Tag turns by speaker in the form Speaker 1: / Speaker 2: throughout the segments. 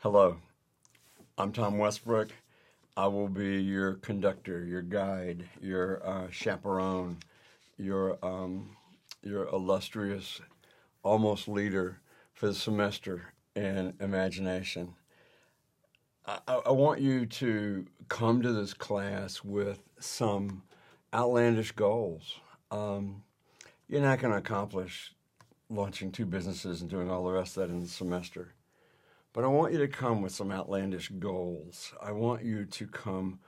Speaker 1: Hello, I'm Tom Westbrook. I will be your conductor, your guide, your chaperone, your your illustrious, almost leader for the semester in imagination. I want you to come to this class with some outlandish goals. Um, you're not going to accomplish launching two businesses and doing all the rest of that in the semester. But I want you to come with some outlandish goals. I want you to come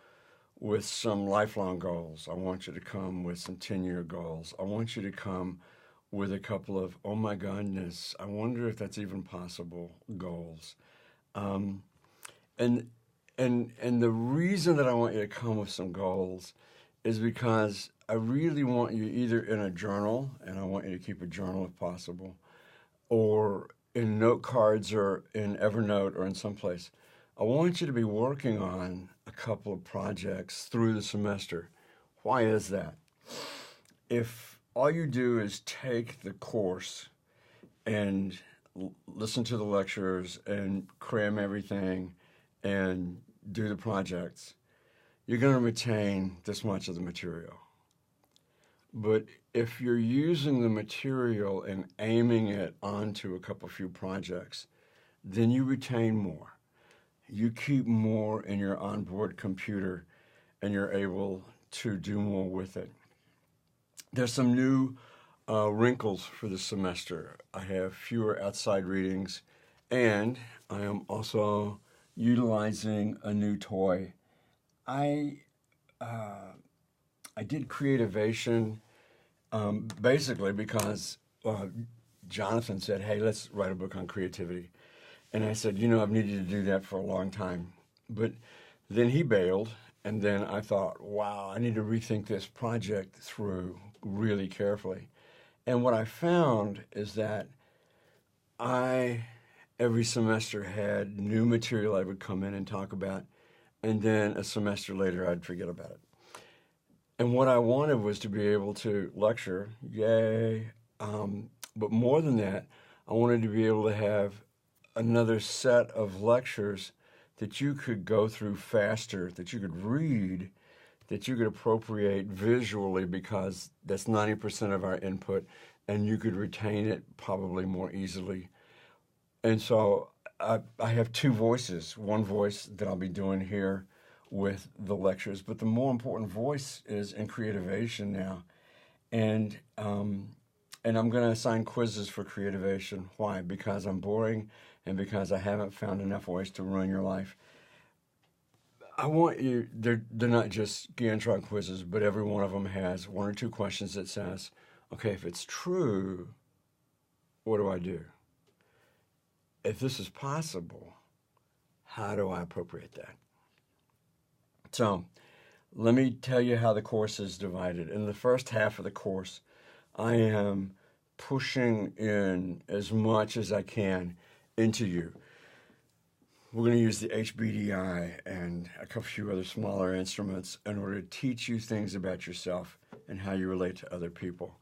Speaker 1: with some lifelong goals. I want you to come with some 10-year goals. I want you to come with a couple of, oh my goodness, I wonder if that's even possible goals. Um, and and the reason that I want you to come with some goals is because I really want you either in a journal, and I want you to keep a journal if possible, or in note cards or in Evernote or in someplace. I want you to be working on a couple of projects through the semester. Why is that? If all you do is take the course and listen to the lectures and cram everything and do the projects, you're going to retain this much of the material. But if you're using the material and aiming it onto a couple few projects, then you retain more. You keep more in your onboard computer and you're able to do more with it. There's some new wrinkles for the semester. I have fewer outside readings, and I am also utilizing a new toy. I uh, I did creativation basically because Jonathan said, "Hey, let's write a book on creativity," and I said, I've needed to do that for a long time, but then he bailed, and then I thought, wow, I need to rethink this project through really carefully. And what I found is that I, every semester, had new material I would come in and talk about, and then a semester later, I'd forget about it. And what I wanted was to be able to lecture, yay. But more than that, I wanted to be able to have another set of lectures that you could go through faster, that you could read, that you could appropriate visually because that's 90% of our input, and you could retain it probably more easily. And so I have two voices. One voice that I'll be doing here with the lectures, but the more important voice is in Creativation now. And I'm going to assign quizzes for Creativation. Why? Because I'm boring and because I haven't found enough ways to ruin your life. I want you, they're not just Gantron quizzes, but every one of them has one or two questions that says, okay, if it's true, what do I do? If this is possible, how do I appropriate that? So let me tell you how the course is divided. In the first half of the course, I am pushing in as much as I can into you. We're going to use the HBDI and a couple few other smaller instruments in order to teach you things about yourself and how you relate to other people.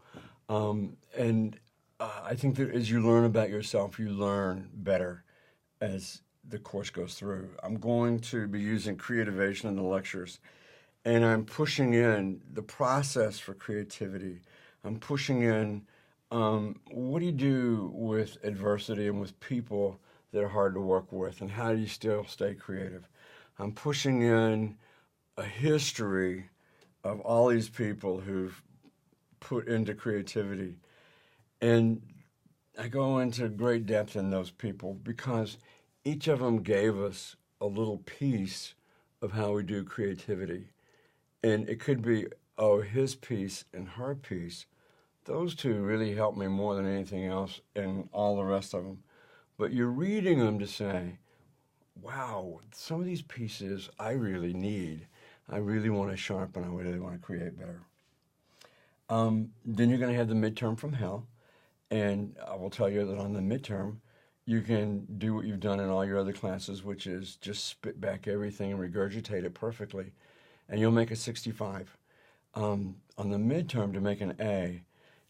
Speaker 1: I think that as you learn about yourself, you learn better as the course goes through. I'm going to be using Creativation in the lectures, and I'm pushing in the process for creativity. I'm pushing in what do you do with adversity and with people that are hard to work with, and how do you still stay creative? I'm pushing in a history of all these people who've put into creativity. And I go into great depth in those people because each of them gave us a little piece of how we do creativity. And it could be, oh, his piece and her piece. Those two really helped me more than anything else in all the rest of them. But you're reading them to say, wow, some of these pieces I really need. I really want to sharpen. I really want to create better. Then you're going to have the midterm from hell. And I will tell you that on the midterm, you can do what you've done in all your other classes, which is just spit back everything and regurgitate it perfectly, and you'll make a 65. On the midterm, to make an A,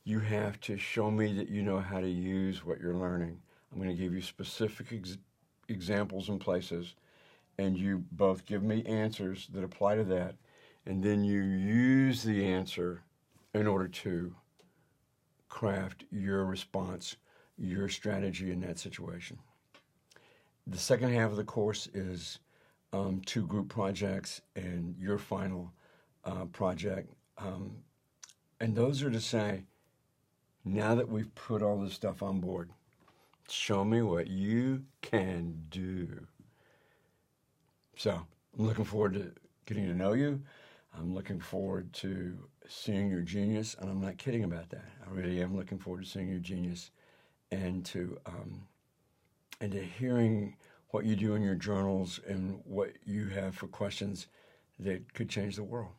Speaker 1: you have to show me that you know how to use what you're learning. I'm going to give you specific examples and places, and you both give me answers that apply to that, and then you use the answer in order to craft your response, your strategy in that situation. The second half of the course is 2 group projects and your final project. And those are to say, now that we've put all this stuff on board, show me what you can do. So I'm looking forward to getting to know you. I'm looking forward to seeing your genius, and I'm not kidding about that. I really am looking forward to seeing your genius and to hearing what you do in your journals and what you have for questions that could change the world.